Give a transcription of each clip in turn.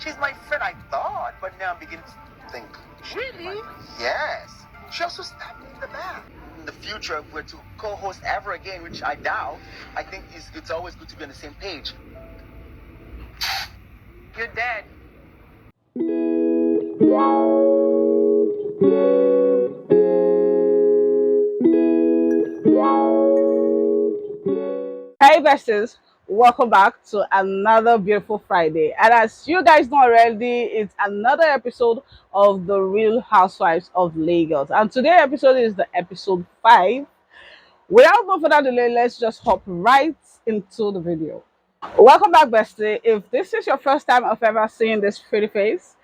She's my friend, I thought, but now I'm beginning to think. Really? Yes. She also stabbed me in the back. In the future, if we're to co-host ever again, which I doubt, I think it's always good to be on the same page. You're dead. Hey besties, welcome back to another beautiful Friday. And as you guys know already, it's another episode of the Real Housewives of Lagos. And today's episode is the episode 5. Without no further delay, let's just hop right into the video. Welcome back, bestie. If this is your first time of ever seeing this pretty face,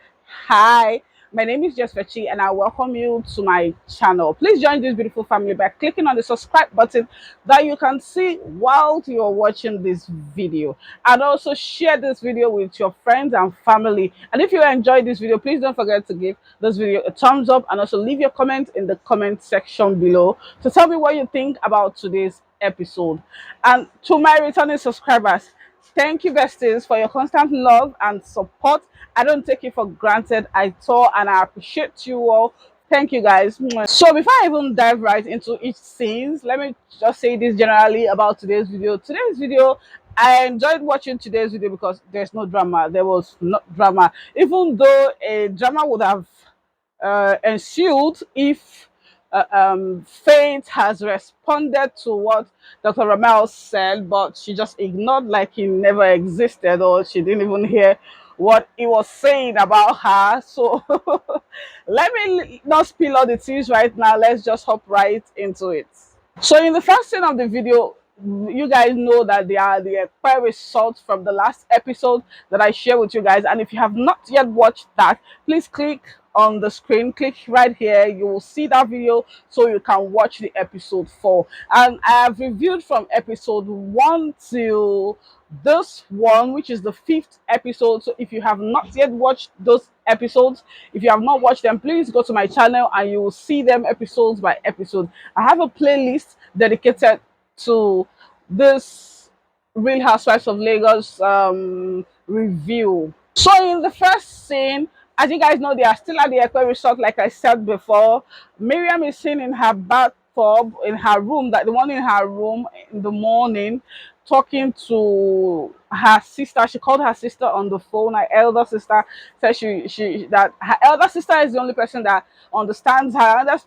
hi, my name is IAMJESSFECHI and I welcome you to my channel. Please join this beautiful family by clicking on the subscribe button that you can see while you're watching this video, and also share this video with your friends and family. And if you enjoyed this video, please don't forget to give this video a thumbs up and also leave your comment in the comment section below to tell me what you think about today's episode. And to my returning subscribers, thank you, besties, for your constant love and support. I don't take it for granted at all, and I appreciate you all. Thank you, guys. So before I even dive right into each scene, let me just say this generally about today's video. I enjoyed watching today's video because there's no drama. There was no drama, even though a drama would have ensued if Faith has responded to what Dr. Rommel said, but she just ignored like he never existed, or she didn't even hear what he was saying about her. So let me not spill all the teas right now. Let's just hop right into it. So in the first scene of the video, you guys know that they are the Ekpe results from the last episode that I shared with you guys. And if you have not yet watched that, please click on the screen, click right here. You will see that video so you can watch the episode 4. And I have reviewed from episode 1 till this one, which is the 5th episode. So if you have not yet watched those episodes, if you have not watched them, please go to my channel and you will see them episodes by episode. I have a playlist dedicated to this Real Housewives of Lagos review. So in the first scene, as you guys know, they are still at the Ekpe Resort, like I said before. Miriam is seen in her bathtub, in her room, that the one in her room in the morning, talking to her sister. She called her sister on the phone. Her elder sister said that her elder sister is the only person that understands her.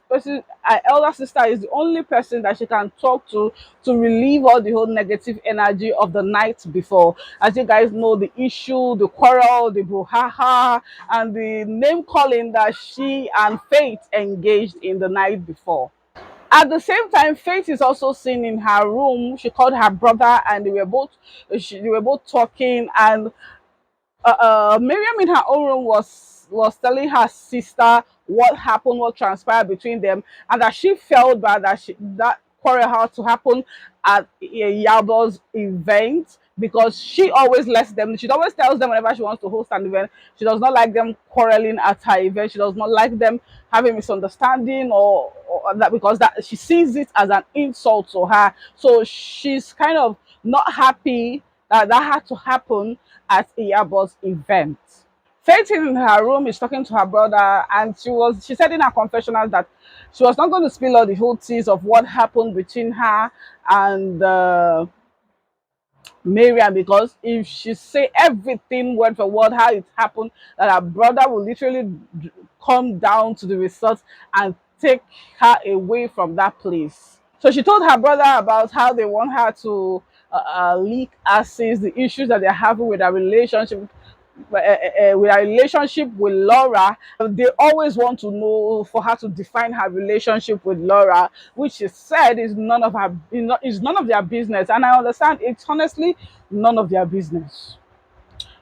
Her elder sister is the only person that she can talk to relieve all the whole negative energy of the night before. As you guys know, the issue, the quarrel, the brouhaha, and the name calling that she and Faith engaged in the night before. At the same time, Faith is also seen in her room. She called her brother, and they were both talking. And Miriam in her own room was telling her sister what happened, what transpired between them, and that she felt bad that quarrel had to happen at Iyabo's event, because she always lets them. She always tells them whenever she wants to host an event, she does not like them quarreling at her event. She does not like them having misunderstanding or that, because that she sees it as an insult to her. So she's kind of not happy that had to happen at Iyabo's event. Faith in her room is talking to her brother, and she said in her confessional that she was not going to spill all the whole teas of what happened between her and Miriam, because if she say everything word for word how it happened, that her brother will literally come down to the resort and take her away from that place. So she told her brother about how they want her to leak assets, the issues that they're having with her relationship, with Laura. They always want to know for her to define her relationship with Laura, which she said is none of their business. And I understand it's honestly none of their business.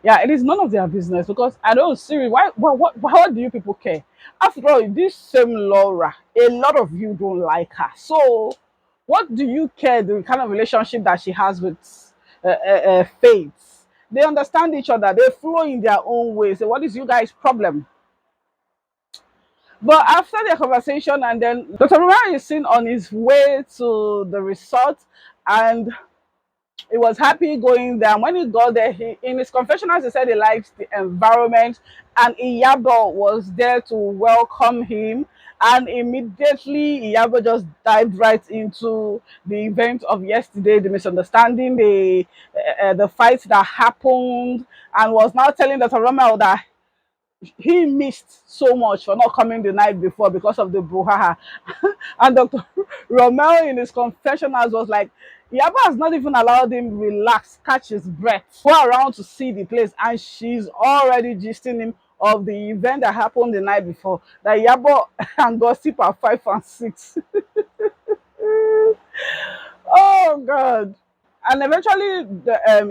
Yeah, it is none of their business, because I don't see why do you people care? After all, this same Laura, a lot of you don't like her. So what do you care the kind of relationship that she has with Faith? They understand each other. They flow in their own way. So what is you guys' problem? But after their conversation, and then Dr. Rommel is seen on his way to the resort, and He was happy going there. And when he got there, he in his confessionals he said he likes the environment, and Iyabo was there to welcome him. And immediately Iyabo just dived right into the event of yesterday, the misunderstanding, the fight that happened, and was now telling Dr. Rommel that he missed so much for not coming the night before because of the brouhaha. And Dr. Rommel in his confessionals was like, Yaba has not even allowed him relax, catch his breath, go around to see the place, and she's already gisting him of the event that happened the night before. That Yabo and gossip are 5 and 6. Oh God. And eventually,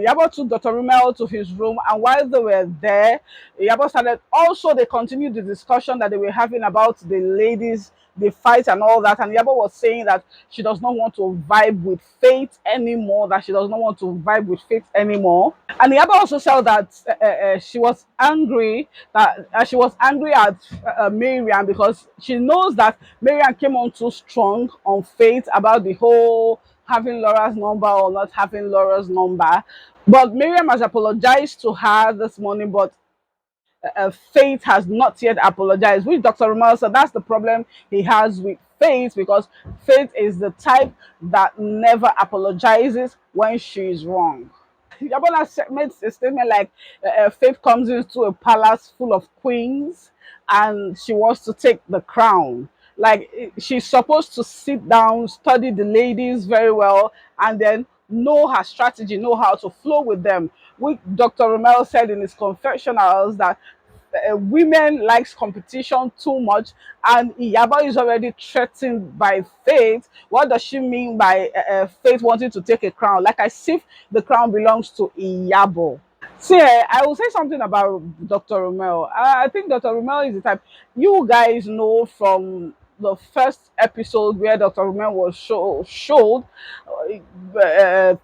Yabo took Dr. Rommel to his room, and while they were there, Yabo started. Also, they continued the discussion that they were having about the ladies, the fight, and all that. And Yabo was saying that she does not want to vibe with Faith anymore. That she does not want to vibe with Faith anymore. And Yabo also said that she was angry, that she was angry at Marian, because she knows that Marian came on too strong on Faith about the whole having Laura's number or not having Laura's number. But Miriam has apologized to her this morning, but Faith has not yet apologized, which Dr. Rommel said that's the problem he has with Faith, because Faith is the type that never apologizes when she's wrong. Yabona made a statement like Faith comes into a palace full of queens and she wants to take the crown. Like she's supposed to sit down, study the ladies very well, and then know her strategy, know how to flow with them. Which Dr. Rommel said in his confessionals that women likes competition too much, and Iyabo is already threatened by Faith. What does she mean by Faith wanting to take a crown? Like as if the crown belongs to Iyabo. See, I will say something about Dr. Rommel. I think Dr. Rommel is the type you guys know from the first episode where Dr. Rommel was showed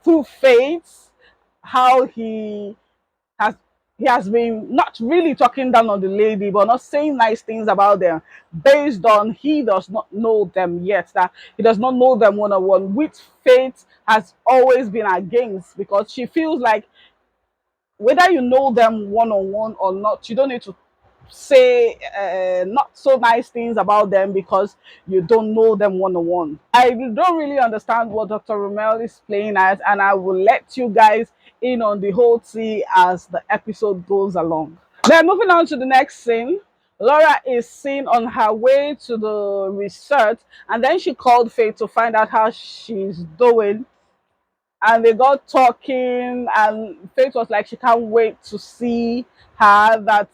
through Faith how has he has been not really talking down on the lady, but not saying nice things about them, based on he does not know them yet, that he does not know them one on one, which Faith has always been against, because she feels like whether you know them one on one or not, you don't need to say not so nice things about them because you don't know them one on one. I don't really understand what Dr. Rommel is playing at, and I will let you guys in on the whole tea as the episode goes along. Then moving on to the next scene. Laura is seen on her way to the resort, and then she called Faith to find out how she's doing, and they got talking, and Faith was like she can't wait to see her, that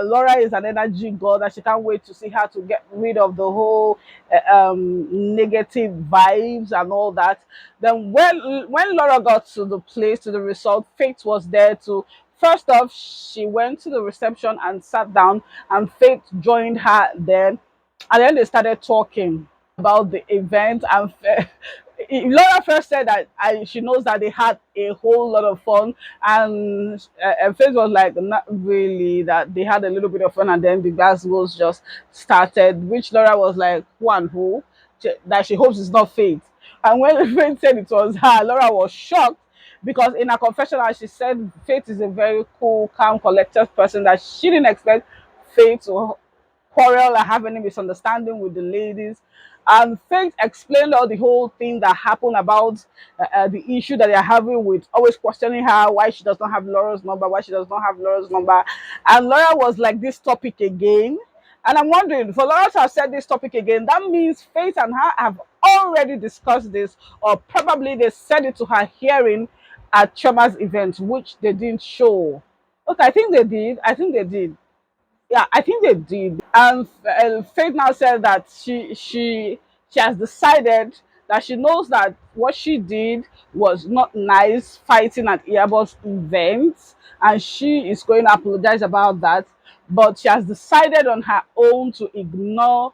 Laura is an energy god, that she can't wait to see her to get rid of the whole negative vibes and all that. Then when Laura got to the place, to the resort, Faith was there too. First off, she went to the reception and sat down, and Faith joined her then, and then they started talking about the event. And Laura first said that she knows that they had a whole lot of fun, and Faith was like, not really, that they had a little bit of fun, and then the gospels just started, which Laura was like, who and who? That she hopes it's not Faith. And when Faith said it was her, Laura was shocked, because in her confession, she said Faith is a very cool, calm, collected person, that she didn't expect Faith to quarrel or have any misunderstanding with the ladies. And Faith explained all the whole thing that happened about the issue that they're having with always questioning her, why she does not have Laura's number, why she does not have Laura's number. And Laura was like, this topic again. And I'm wondering, for Laura to have said this topic again, that means Faith and her have already discussed this, or probably they said it to her hearing at Chama's event, which they didn't show. Okay, I think they did. I think they did. Yeah, I think they did. And Faith now said that she has decided that she knows that what she did was not nice, fighting at Iyabo's event, and she is going to apologize about that. But she has decided on her own to ignore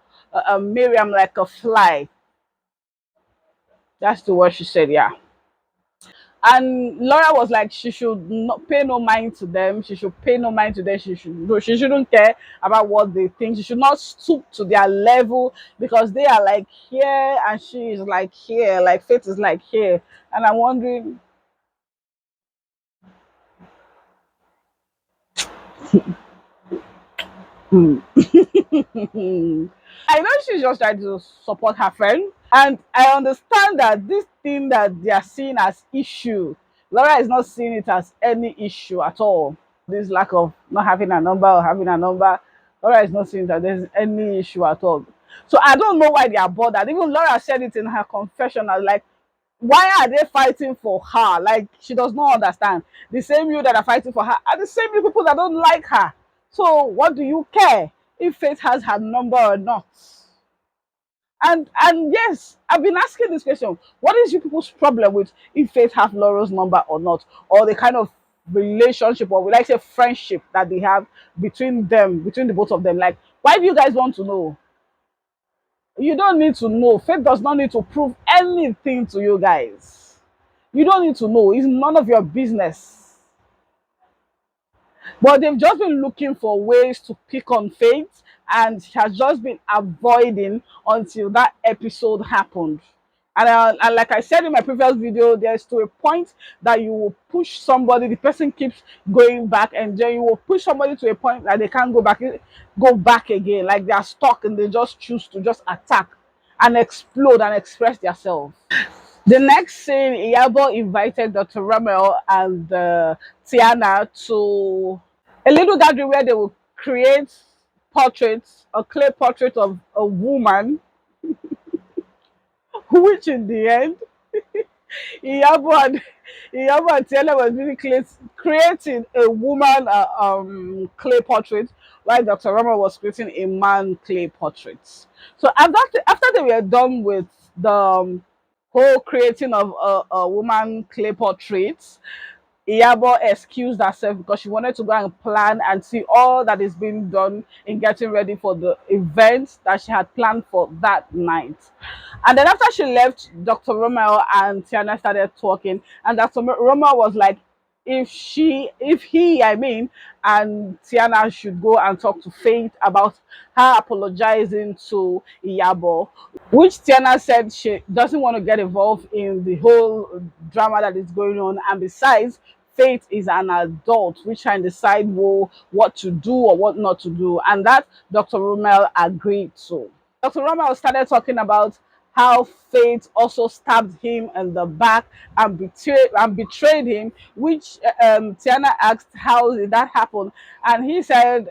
Miriam like a fly. That's the word she said. Yeah. And Laura was like, she should not pay no mind to them. She should pay no mind to them. She shouldn't care about what they think. She should not stoop to their level, because they are like here and she is like here, like Faith is like here. And I'm wondering, I know she's just trying to support her friend, and I understand that this thing that they are seeing as issue, Laura is not seeing it as any issue at all. This lack of not having a number or having a number, Laura is not seeing that there's any issue at all. So I don't know why they are bothered. Even Laura said it in her confessional, like, why are they fighting for her? Like, she does not understand. The same you that are fighting for her are the same people that don't like her. So what do you care if Faith has her number or not? And yes, I've been asking this question. What is you people's problem with if Faith have Laurel's number or not? Or the kind of relationship, or we like say friendship, that they have between them, between the both of them? Like, why do you guys want to know? You don't need to know. Faith does not need to prove anything to you guys. You don't need to know. It's none of your business. But they've just been looking for ways to pick on Faith, and she has just been avoiding until that episode happened. And like I said in my previous video, there's to a point that you will push somebody, the person keeps going back, and then you will push somebody to a point that they can't go back again. Like they are stuck and they just choose to just attack and explode and express themselves. The next scene, Iyabo invited Dr. Rommel and Tiana to a little gathering where they will create portraits, a clay portrait of a woman, which in the end, Iyabo and, Iyabo and Tiana was really creating a woman clay portrait, while Dr. Rommel was creating a man clay portrait. So after they were done with the whole creating of a woman clay portraits, Iyabo excused herself because she wanted to go and plan and see all that is being done in getting ready for the event that she had planned for that night. And then after she left, Dr. Rommel and Tiana started talking, and Dr. Rommel was like, if he, I mean, and Tiana should go and talk to Faith about her apologizing to Iyabo, which Tiana said she doesn't want to get involved in the whole drama that is going on. And besides, Faith is an adult which can decide, well, what to do or what not to do. And that Dr. Rommel agreed to. Dr. Rommel started talking about how Faith also stabbed him in the back and betrayed him, which Tiana asked how did that happen, and he said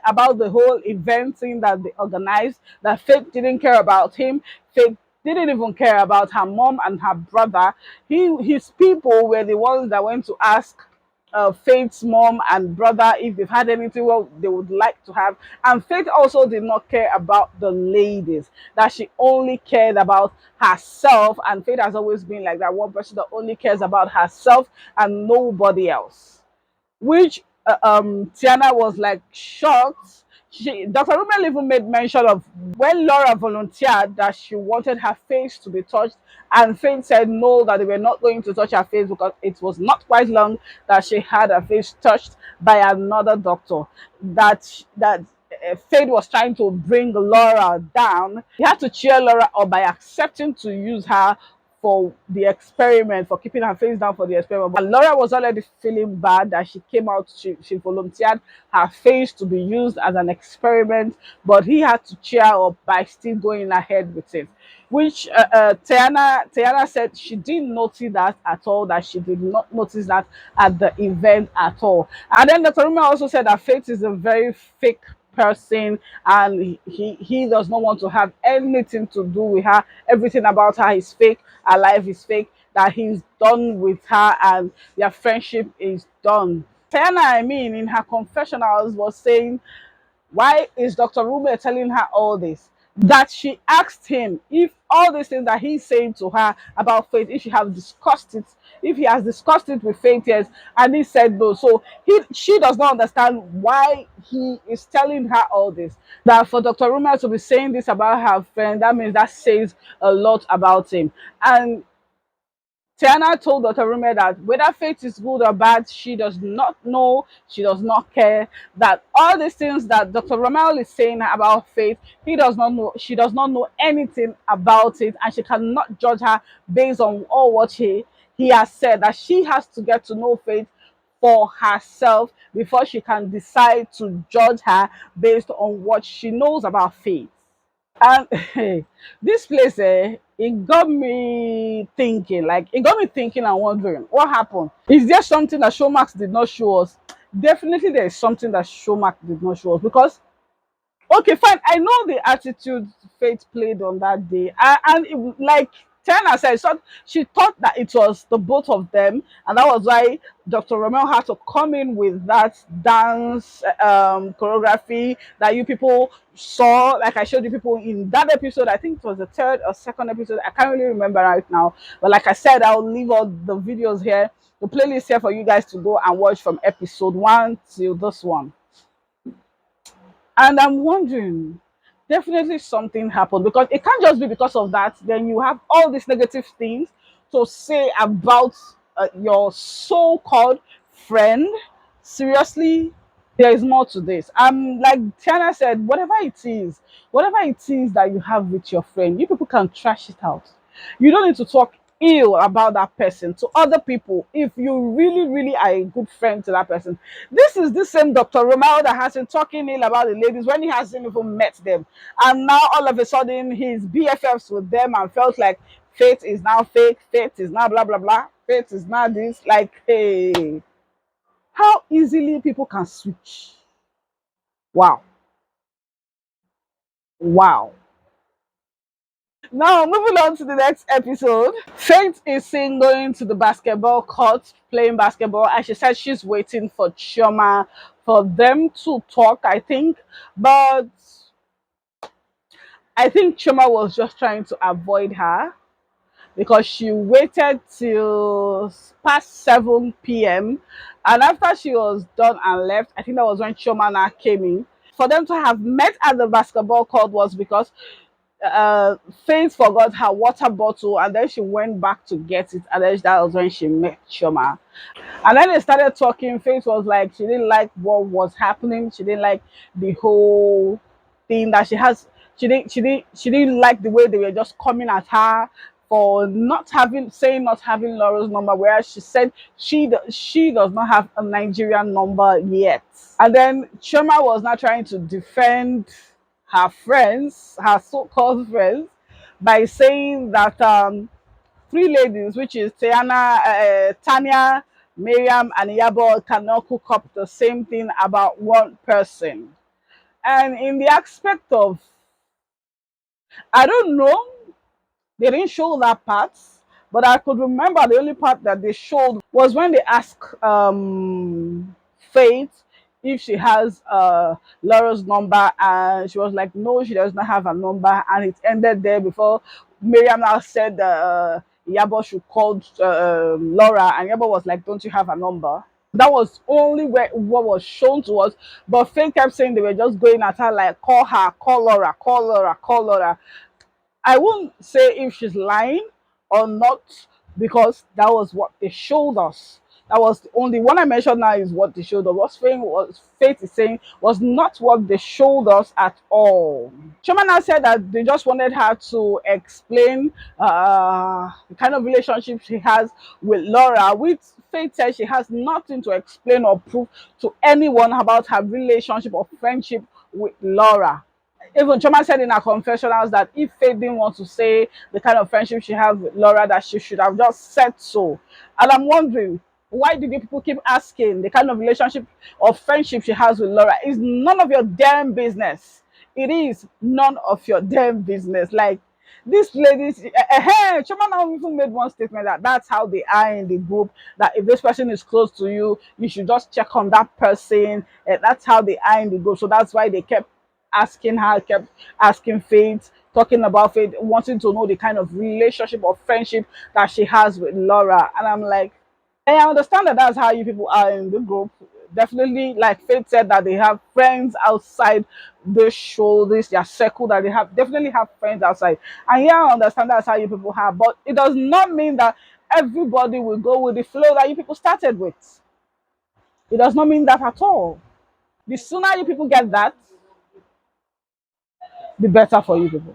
about the whole event thing that they organized, that Faith didn't care about him. Faith didn't even care about her mom and her brother. His people were the ones that went to ask Faith's mom and brother if they've had anything well they would like to have. And Faith also did not care about the ladies, that she only cared about herself. And Faith has always been like that one person that only cares about herself and nobody else. Which Tiana was like shocked. Dr. Rommel even made mention of when Laura volunteered that she wanted her face to be touched, and Faith said no, that they were not going to touch her face because it was not quite long that she had her face touched by another doctor. That Faith was trying to bring Laura down. He had to cheer Laura up by accepting to use her for the experiment, for keeping her face down for the experiment. But Laura was already feeling bad that she came out, she volunteered her face to be used as an experiment, but he had to cheer up by still going ahead with it. Which Tiana said she didn't notice that at all, that she did not notice that at the event at all. And then Dr. Rommel also said that Faith is a very fake person, and he does not want to have anything to do with her. Everything about her is fake, her life is fake, that he's done with her and their friendship is done. Tiana, I mean, in her confessionals was saying, why is Dr. Rube telling her all this? That she asked him if all these things that he's saying to her about Faith, if she has discussed it, if he has discussed it with Faith, yes, and he said no. So she does not understand why he is telling her all this. That for Dr. Rommel to be saying this about her friend, that means that says a lot about him. And Tiana told Dr. Rommel that whether Faith is good or bad, she does not know, she does not care. That all these things that Dr. Rommel is saying about Faith, he does not know, she does not know anything about it, and she cannot judge her based on all what he has said. That she has to get to know Faith for herself before she can decide to judge her based on what she knows about Faith. And this place, it got me thinking. Like, it got me thinking and wondering what happened. Is there something that Showmax did not show us? Definitely, there is something that Showmax did not show us because okay, fine. I know the attitude Faith played on that day, and like Tana said, so she thought that it was the both of them, and that was why Dr. Rommel had to come in with that dance choreography that you people saw. Like I showed you people in that episode. I think it was the third or second episode. I can't really remember right now. But like I said, I'll leave all the videos here, the playlist here for you guys to go and watch from episode 1 till this one. And I'm wondering, definitely something happened because it can't just be because of that. Then you have all these negative things to say about your so called friend. Seriously, there is more to this. Like Tiana said, whatever it is that you have with your friend, you people can trash it out. You don't need to talk ill about that person to other people if you really, really are a good friend to that person. This is the same Dr. Rommel that has been talking ill about the ladies when he hasn't even met them. And now all of a sudden he's BFFs with them and felt like Faith is now fake, Faith is now blah blah blah, Faith is now this. Like, hey, how easily people can switch. Wow. Wow. Now, moving on to the next episode. Faith is seen going to the basketball court, playing basketball, and she said she's waiting for Chioma for them to talk, I think. But I think Chioma was just trying to avoid her because she waited till past 7 p.m. And after she was done and left, I think that was when Chioma now came in. For them to have met at the basketball court was because uh Faith forgot her water bottle and then she went back to get it, and then that was when she met Shoma. And then they started talking. Faith was like she didn't like what was happening. She didn't like the whole thing that she has. She didn't like the way they were just coming at her for not having Laura's number, whereas she said she does not have a Nigerian number yet. And then Shoma was now trying to defend her friends, her so-called friends, by saying that three ladies, which is Tanya, Miriam, and Iyabo, cannot cook up the same thing about one person. And in the aspect of, I don't know, they didn't show that part, but I could remember the only part that they showed was when they asked Faith if she has Laura's number, and she was like, no, she does not have a number, and it ended there before Miriam now said Iyabo should call Laura, and Iyabo was like, don't you have a number? That was only where what was shown to us, but Faith kept saying they were just going at her like, call her, call Laura, call Laura, call Laura. I won't say if she's lying or not because that was what they showed us. That was the only one I mentioned now is what they showed us. What Faith is saying was not what they showed us at all. Shomana said that they just wanted her to explain the kind of relationship she has with Laura, which Faith said she has nothing to explain or prove to anyone about her relationship or friendship with Laura. Even Choma said in her confessionals that if Faith didn't want to say the kind of friendship she has with Laura, that she should have just said so. And I'm wondering, why did you people keep asking the kind of relationship or friendship she has with Laura? It's none of your damn business. It is none of your damn business. Like, these ladies, Choma now even made one statement that that's how they are in the group. That if this person is close to you, you should just check on that person. That's how they are in the group. So that's why they kept asking Faith, talking about Faith, wanting to know the kind of relationship or friendship that she has with Laura. And I'm like, hey, I understand that that's how you people are in the group. Definitely, like Faith said, that they have friends outside the show, this their circle, that they have definitely have friends outside. And yeah, I understand that's how you people have, but it does not mean that everybody will go with the flow that you people started with. It does not mean that at all. The sooner you people get that, the better for you people.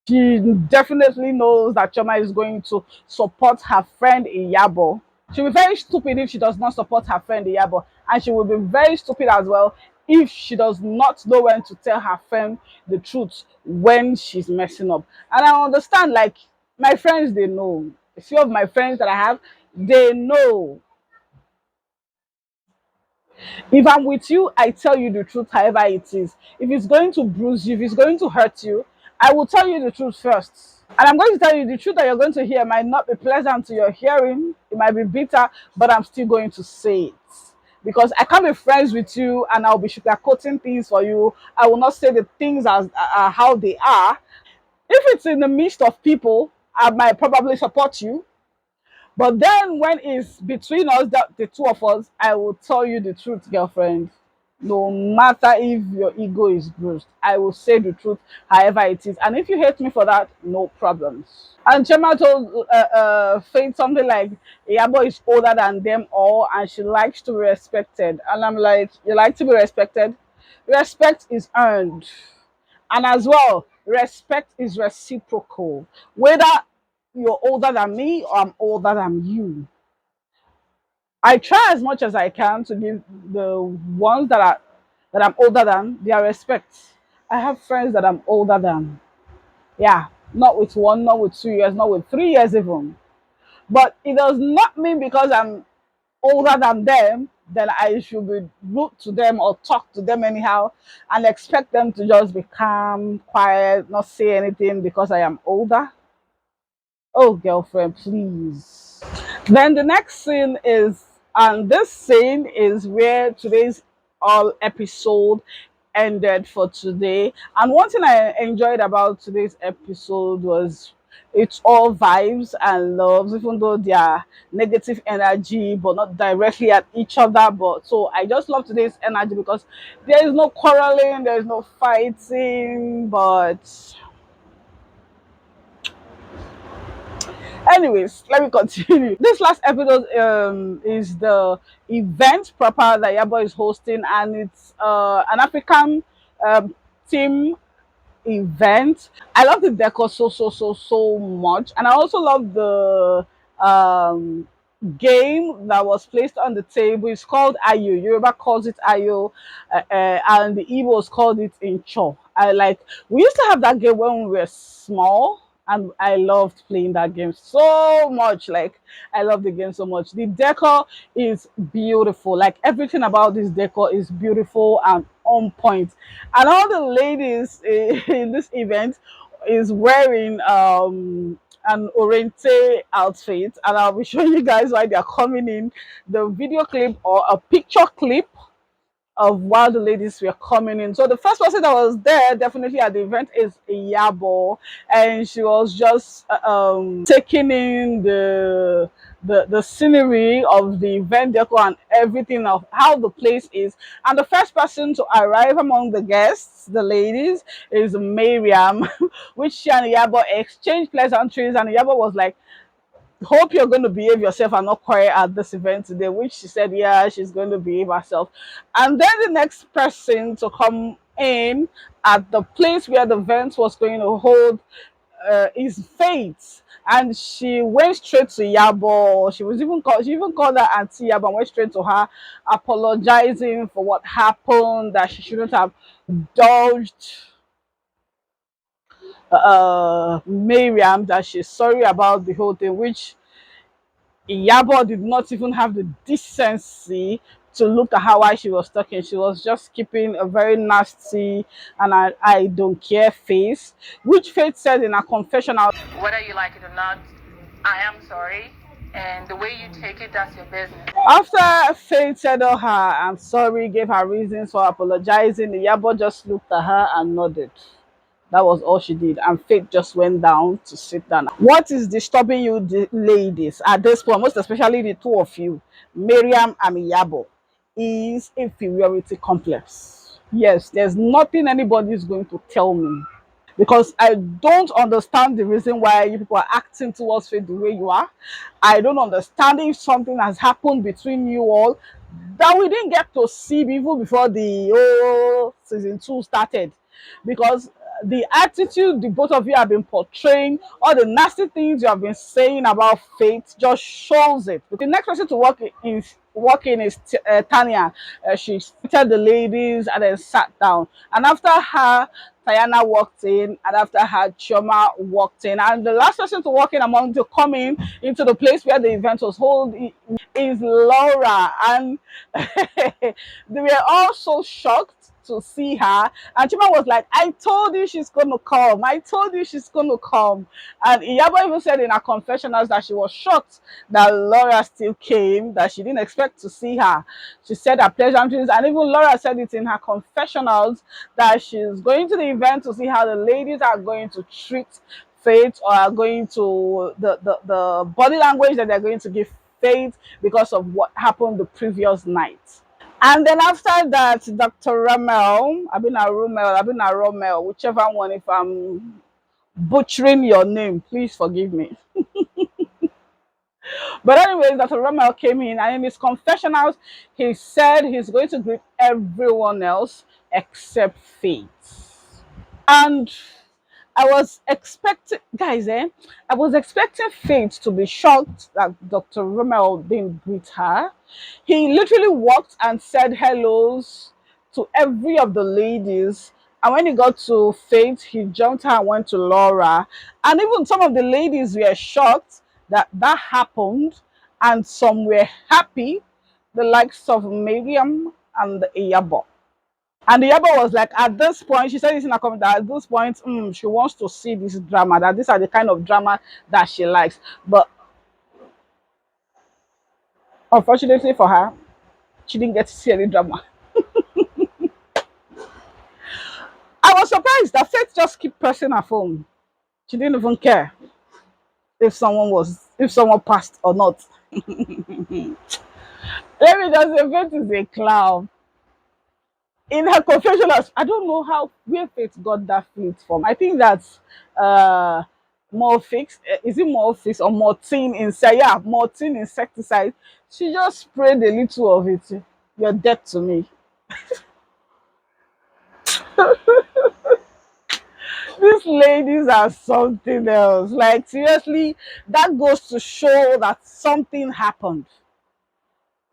She definitely knows that Choma is going to support her friend Iyabo. She'll be very stupid if she does not support her friend Iyabo, and she will be very stupid as well if she does not know when to tell her friend the truth when she's messing up. And I understand, like, my friends, they know. A few of my friends that I have, they know. If I'm with you, I tell you the truth, however it is. If it's going to bruise you, if it's going to hurt you, I will tell you the truth first. And I'm going to tell you the truth that you're going to hear might not be pleasant to your hearing. It might be bitter, but I'm still going to say it. Because I can't be friends with you and I'll be sugarcoating things for you. I will not say the things as how they are. If it's in the midst of people, I might probably support you. But then when it's between us, the two of us, I will tell you the truth, girlfriend. No matter if your ego is bruised, I will say the truth, however it is. And if you hate me for that, no problems. And Chema told Faith something like, Iyabo is older than them all and she likes to be respected. And I'm like, you like to be respected? Respect is earned. And as well, respect is reciprocal. Whether you're older than me or I'm older than you, I try as much as I can to give the ones that I'm older than their respect. I have friends that I'm older than. Yeah, not with 1, not with 2 years, not with 3 years even. But it does not mean because I'm older than them, then I should be rude to them or talk to them anyhow and expect them to just be calm, quiet, not say anything because I am older. Oh, girlfriend, please. Then the next scene is, and this scene is where today's all episode ended for today. And one thing I enjoyed about today's episode was it's all vibes and loves, even though they are negative energy, but not directly at each other. But so I just love today's energy because there is no quarreling, there is no fighting, but anyways, let me continue. This last episode is the event proper that Yabo is hosting, and it's an African um, team event. I love the decor so much, and I also love the game that was placed on the table. It's called Ayo. Yoruba calls it Ayo, and the Igbos called it Incho. I like. We used to have that game when we were small, and I loved playing that game so much. Like I love the game so much. The decor is beautiful. Like everything about this decor is beautiful and on point. And all the ladies in this event is wearing an Oriente outfit, and I'll be showing you guys why they're coming in the video clip or a picture clip of while the ladies were coming in. So the first person that was there definitely at the event is Iyabo, and she was just taking in the scenery of the event decor and everything of how the place is. And the first person to arrive among the guests, the ladies, is Miriam, which she and Iyabo exchanged pleasantries, and Iyabo was like, hope you're going to behave yourself and not quiet at this event today, which she said, yeah, she's going to behave herself. And then the next person to come in at the place where the event was going to hold is Faith. And she went straight to Yabo. She even called her Auntie Yabo and went straight to her, apologizing for what happened, that she shouldn't have indulged Miriam, that she's sorry about the whole thing, which Iyabo did not even have the decency to look at her while she was talking. She was just keeping a very nasty and I don't care face, which Faith said in her confession. Whether you like it or not, I am sorry. And the way you take it, that's your business. After Faith said, oh, her, I'm sorry, gave her reasons for apologizing, Iyabo just looked at her and nodded. That was all she did. And Faith just went down to sit down. What is disturbing you, ladies, at this point, most especially the two of you, Miriam and Iyabo, is inferiority complex. Yes, there's nothing anybody is going to tell me. Because I don't understand the reason why you people are acting towards Faith the way you are. I don't understand if something has happened between you all that we didn't get to see even before the season 2 started. Because the attitude the both of you have been portraying, all the nasty things you have been saying about Faith just shows it. The next person to walk in is Tanya. She seated the ladies and then sat down. And after her, Tayana walked in, and after her, Chioma walked in. And the last person to walk in among to come in into the place where the event was held is Laura. And they were all so shocked to see her, and Chima was like, I told you she's going to come, I told you she's going to come. And Iyabo even said in her confessionals that she was shocked that Laura still came, that she didn't expect to see her. She said her pleasantries, and even Laura said it in her confessionals that she's going to the event to see how the ladies are going to treat Faith, or are going to the body language that they're going to give Faith because of what happened the previous night. And then after that, Dr. Rommel, Rommel, whichever one, if I'm butchering your name, please forgive me. But anyways, Dr. Rommel came in, and in his confessionals, he said he's going to greet everyone else except Faith. And I was expecting, guys, I was expecting Faith to be shocked that Dr. Rommel didn't greet her. He literally walked and said hellos to every of the ladies. And when he got to Faith, he jumped her and went to Laura. And even some of the ladies were shocked that that happened. And some were happy, the likes of Miriam and Iyabo. And the Iyabo was like, at this point, she said this in a comment, that at this point, she wants to see this drama, that these are the kind of drama that she likes. But unfortunately for her, she didn't get to see any drama. I was surprised that Faith just kept pressing her phone. She didn't even care if someone passed or not. Let me just say, Faith is a clown. In her confessionals, I don't know where Faith got that flute from. I think that's Morphix. Is it Morphix or Mortin inside? Yeah, Mortin insecticide. She just sprayed a little of it. You're dead to me. These ladies are something else. Like, seriously, that goes to show that something happened.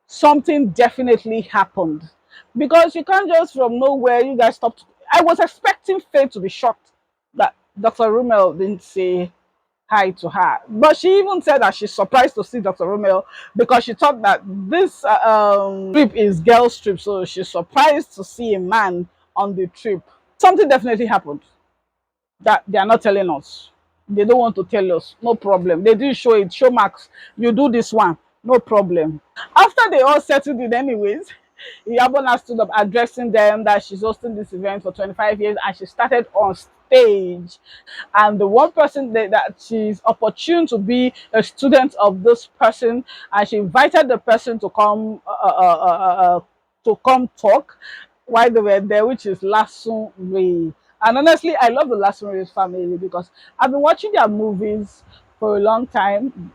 Something definitely happened. Because you can't just from nowhere, you guys stopped. I was expecting Faith to be shocked that Dr. Rommel didn't say hi to her. But she even said that she's surprised to see Dr. Rommel because she thought that this trip is girls' trip. So she's surprised to see a man on the trip. Something definitely happened that they are not telling us. They don't want to tell us. No problem. They didn't show it. Show Max, you do this one. No problem. After they all settled it anyways, Iyabo stood up addressing them that she's hosting this event for 25 years, and she started on stage. And the one person that she's opportune to be a student of this person, and she invited the person to come talk while they were there, which is Lasun Ray. And honestly, I love the Lasun Ray family because I've been watching their movies for a long time.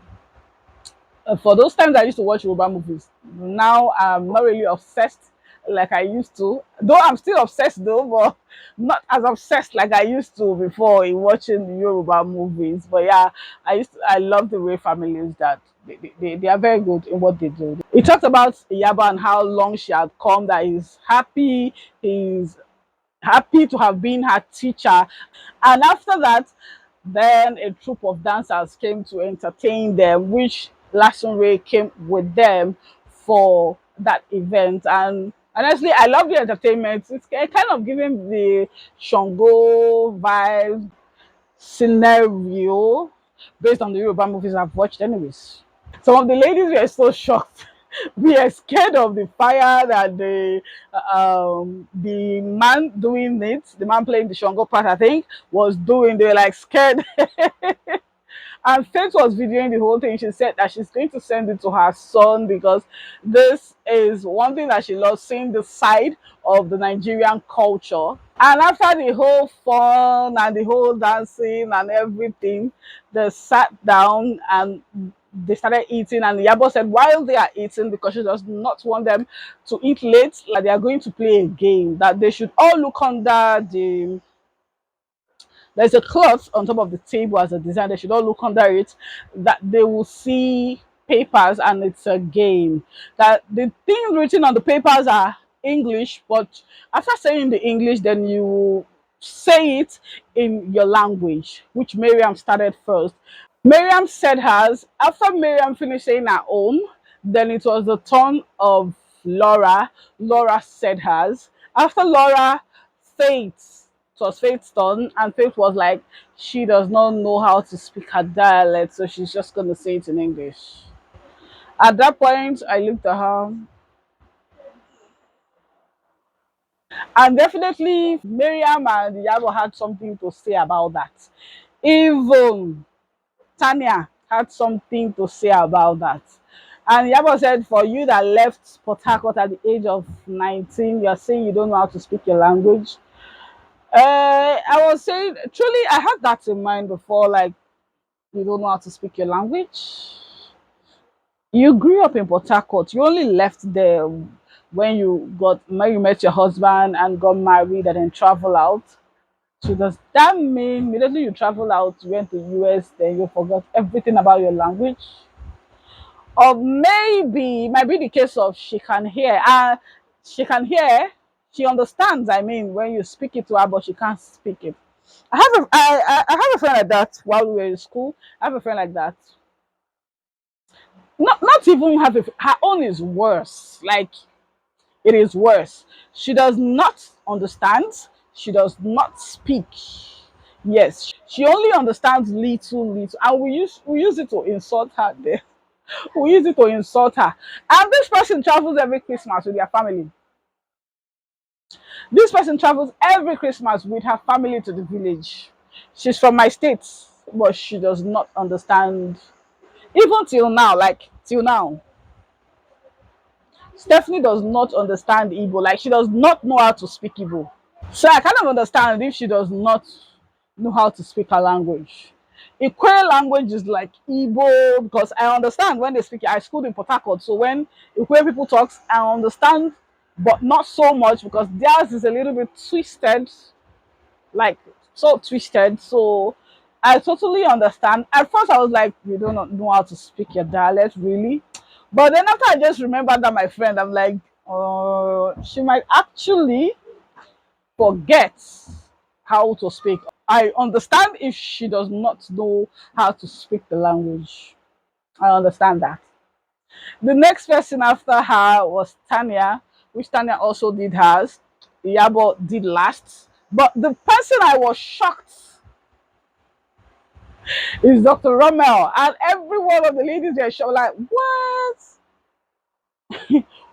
For those times I used to watch Yoruba movies, now I'm not really obsessed like I used to. Though I'm still obsessed though, but not as obsessed like I used to before in watching the Yoruba movies. But yeah, I love the way families that they are very good in what they do. He talked about Iyabo and how long she had come, that he's happy to have been her teacher. And after that, then a troupe of dancers came to entertain them, which Lasun Ray came with them for that event. And honestly, I love the entertainment. It's kind of giving the Shango vibe scenario based on the Yoruba movies I've watched anyways. Some of the ladies were so shocked. We are scared of the fire that the man doing it, the man playing the Shango part, I think, was doing. They were like scared. And Faith was videoing the whole thing. She said that she's going to send it to her son because this is one thing that she loves, seeing the side of the Nigerian culture. And after the whole fun and the whole dancing and everything, they sat down and they started eating. And Iyabo said while they are eating, because she does not want them to eat late, like they are going to play a game, that they should all look under there's a cloth on top of the table as a design. They should not look under it. That they will see papers and it's a game. That the things written on the papers are English, but after saying the English, then you say it in your language, which Miriam started first. Miriam said hers. After Miriam finished saying her own, then it was the turn of Laura. Laura said hers. After Laura, Faith. It was Faith's turn, and Faith was like, she does not know how to speak her dialect, so she's just going to say it in English. At that point, I looked at her, and definitely Miriam and Iyabo had something to say about that. Even Tanya had something to say about that. And Yabo said, for you that left Port Harcourt at the age of 19, you're saying you don't know how to speak your language. I was saying, truly, I had that in mind before, like, you don't know how to speak your language. You grew up in Port Harcourt. You only left there when you met your husband and got married and then travel out. So does that mean immediately you travel out, you went to US, then you forgot everything about your language? Or maybe it might be the case of she can hear. She can hear, she understands, I mean, when you speak it to her, but she can't speak it. I have a friend like that while we were in school. I have a friend like that. Not even have her own is worse. Like it is worse. She does not understand. She does not speak. Yes, she only understands little, and we use it to insult her. There, we use it to insult her. And this person travels every Christmas with their family. This person travels every Christmas with her family to the village. She's from my state, but she does not understand. Even till now, like till now, Stephanie does not understand Igbo. Like she does not know how to speak Igbo. So I kind of understand if she does not know how to speak her language. Ikwe language is like Igbo because I understand when they speak it. I schooled in Port Harcourt, so when Ikwe people talks, I understand, but not so much because theirs is a little bit twisted, like so twisted. So I totally understand. At first, I was like, "You don't know how to speak your dialect, really?" But then after I just remembered that my friend, I'm like, she might actually forget how to speak. I understand if she does not know how to speak the language. I understand that. The next person after her was Tanya, which Tanya also did hers. Iyabo did last. But the person I was shocked is Dr. Rommel. And every one of the ladies were shocked, like, what?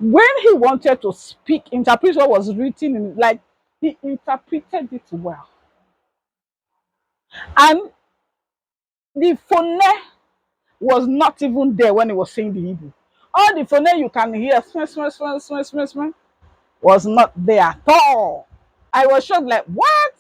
When he wanted to speak, interpret what was written in, like, he interpreted it well. And the phone was not even there when he was saying the Hebrew. All the phone you can hear was not there at all. I was shocked, like, what?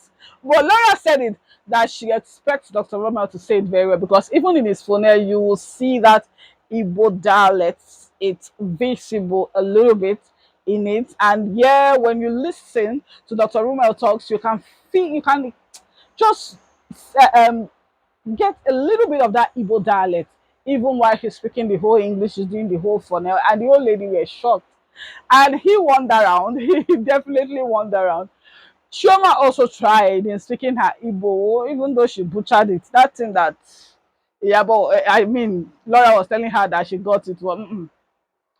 But Laura said it that she expects Dr. Rommel to say it very well because even in his phone, you will see that Igbo dialect, it's visible a little bit in it. And yeah, when you listen to Dr. Rommel talks, you can feel, you can just get a little bit of that Igbo dialect, even while he's speaking the whole English, he's doing the whole funnel, and the old lady was shocked. And he wandered around, he definitely wandered around. Chioma also tried in speaking her Igbo, even though she butchered it. That thing that, yeah, but I mean, Laura was telling her that she got it. Well,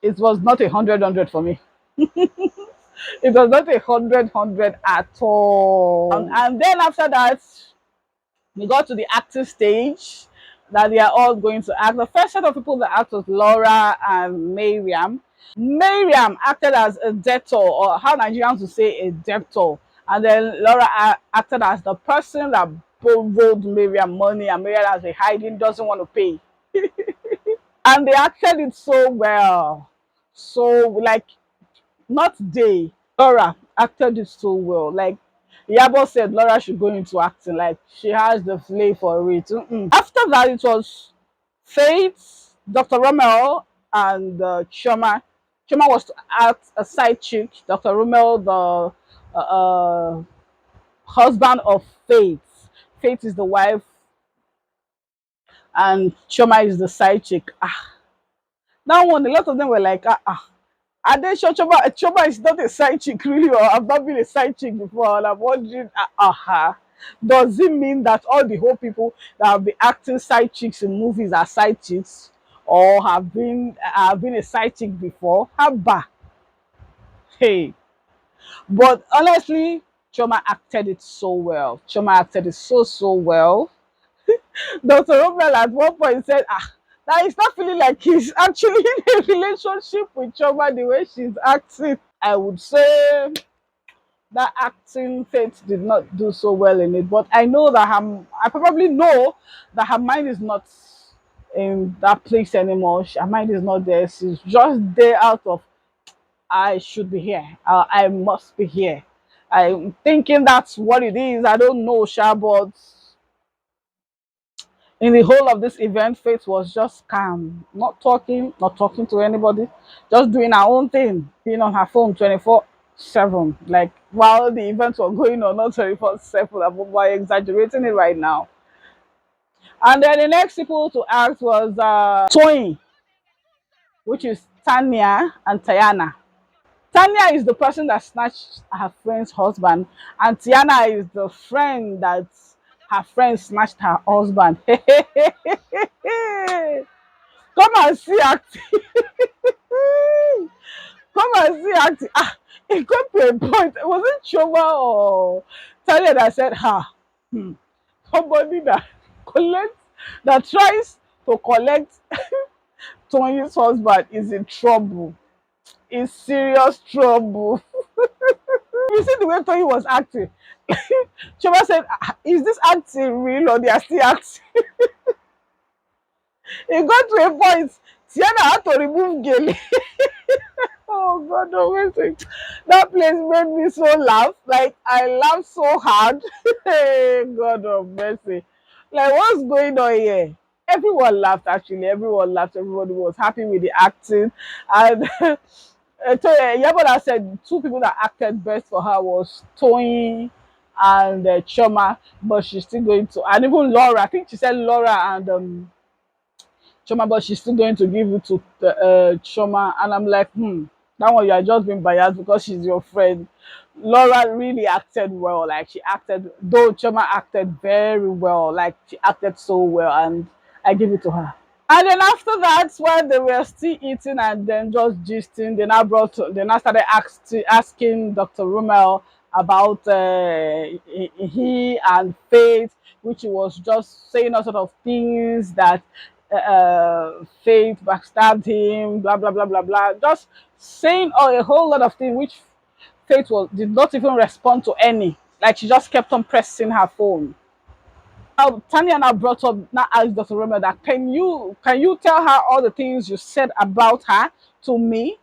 it was not 100 for me. It was not 100 at all. And then after that, we got to the acting stage that they are all going to act. The first set of people that act was Laura and Miriam. Miriam acted as a debtor, or how Nigerians would say a debtor. And then Laura acted as the person that borrowed Miriam money and Miriam has been hiding, doesn't want to pay. And they acted it so well. So, like, not they. Laura acted it so well. Like, Iyabo said Laura should go into acting, like she has the flair for it. After that, it was Faith, Dr. Rommel, and Chioma. Chioma was to act a side chick. Dr. Rommel, the husband of Faith. Faith is the wife and Choma is the side chick. That one, a lot of them were like, are they sure Choma is not a side chick really, or I've not been a side chick before? And I'm wondering, does it mean that all the whole people that have been acting side chicks in movies are side chicks, or have been a side chick before? Haba, hey. But honestly, Choma acted it so well. Choma acted it so well. Dr. Rommel at one point said, that he's not feeling like he's actually in a relationship with Choma the way she's acting. I would say that acting Faith did not do so well in it, but I know that I probably know that her mind is not in that place anymore. Her mind is not there. She's just there out of, I should be here. I must be here. I'm thinking that's what it is. I don't know, Sha, but in the whole of this event, Faith was just calm, not talking to anybody, just doing her own thing, being on her phone 24/7. Like while the events were going on, not 24/7. I'm exaggerating it right now. And then the next people to act was Toyin, which is Tanya and Tayana. Tanya is the person that snatched her friend's husband, and Tiana is the friend that her friend snatched her husband. Come and see acting. Come and see acting. It got to a point. Was it Choma or Tanya that said, somebody that tries to collect Tony's husband is in trouble. In serious trouble. You see the way Tony was acting. Choma said, is this acting real or they are still acting? It got to a point, Tiana had to remove Gele. Oh God, no mercy. That place made me so laugh. Like I laughed so hard. Hey, God of mercy. Like what's going on here? Everyone laughed actually. Everyone laughed. Everybody was happy with the acting. And Iyabo said two people that acted best for her was Toyin and Choma, but she's still going to, and even Laura. I think she said Laura and Choma, but she's still going to give it to Choma. And I'm like, that one you are just being biased because she's your friend. Laura really acted well. Like she acted, though Choma acted very well. Like she acted so well, and I give it to her. And then after that, while they were still eating and then just gisting, they now started asking Dr. Rommel about he and Faith, which he was just saying all sort of things that Faith backstabbed him, blah blah blah blah blah. Just saying a whole lot of things which Faith did not even respond to any. Like she just kept on pressing her phone. Now, Tanya now brought up, now asked Dr. Rommel that can you tell her all the things you said about her to me?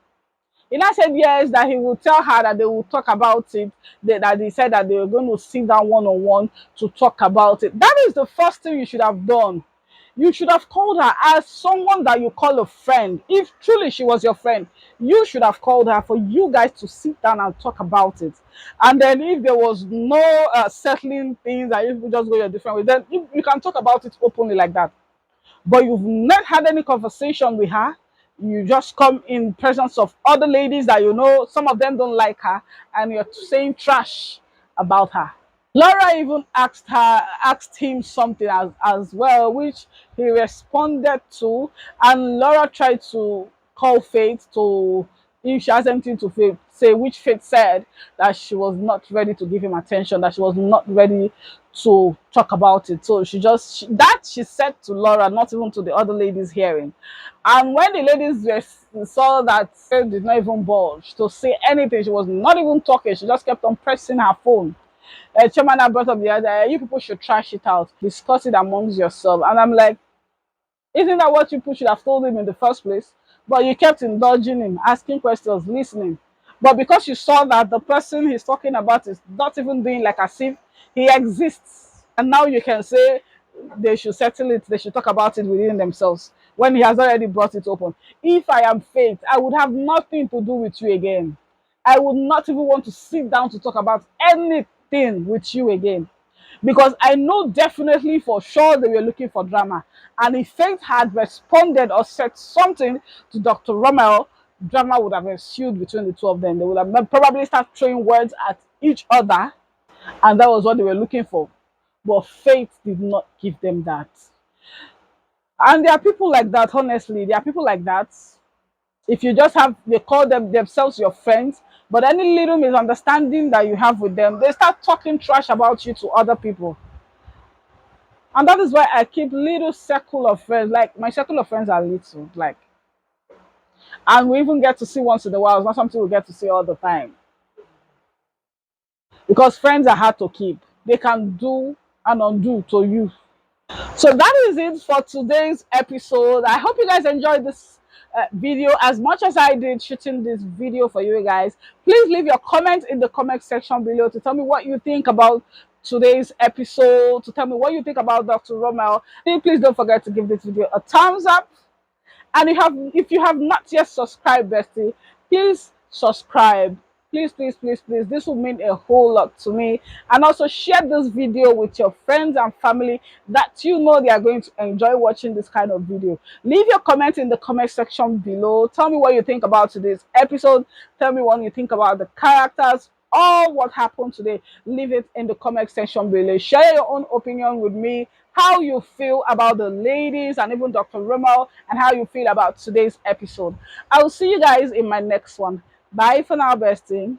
He now said yes, that he will tell her that they will talk about it, that he said that they were going to sit down one-on-one to talk about it. That is the first thing you should have done. You should have called her as someone that you call a friend. If truly she was your friend, you should have called her for you guys to sit down and talk about it. And then if there was no settling things and if you just go your different way, then you can talk about it openly like that. But you've not had any conversation with her. You just come in presence of other ladies that you know, some of them don't like her, and you're saying trash about her. Laura even asked him something as well, which he responded to, and Laura tried to call Faith to, if she has anything to say, which Faith said that she was not ready to give him attention, that she was not ready to talk about it. So she said to Laura, not even to the other ladies hearing. And when the ladies saw that Faith did not even budge to say anything, she was not even talking, she just kept on pressing her phone. Chairman brought up the other, you people should trash it out, discuss it amongst yourself. And I'm like, isn't that what you people should have told him in the first place? But you kept indulging him, asking questions, listening. But because you saw that the person he's talking about is not even doing like as if he exists, and now you can say they should settle it, they should talk about it within themselves when he has already brought it open. If I am Faith, I would have nothing to do with you again. I would not even want to sit down to talk about anything with you again. because I know definitely for sure they were looking for drama. And if Faith had responded or said something to Dr. Rommel, drama would have ensued between the two of them. They would have probably started throwing words at each other, and that was what they were looking for. But Faith did not give them that. And there are people like that, honestly. There are people like that. If you just have, they call them themselves your friends, but any little misunderstanding that you have with them, they start talking trash about you to other people. And that is why I keep little circle of friends. Like my circle of friends are little, like, and we even get to see once in a while. It's not something we get to see all the time because friends are hard to keep. They can do and undo to you. So that is it for today's episode. I hope you guys enjoyed this video as much as I did shooting this video for you guys. Please leave your comment in the comment section below to tell me what you think about today's episode, to tell me what you think about Dr. Rommel. Please don't forget to give this video a thumbs up. And if you have not yet subscribed, bestie, please subscribe. Please, please, please, please. This will mean a whole lot to me. And also share this video with your friends and family that you know they are going to enjoy watching this kind of video. Leave your comment in the comment section below. Tell me what you think about today's episode. Tell me what you think about the characters, all what happened today. Leave it in the comment section below. Share your own opinion with me, how you feel about the ladies and even Dr. Rommel, and how you feel about today's episode. I will see you guys in my next one. Bye for now, bestie.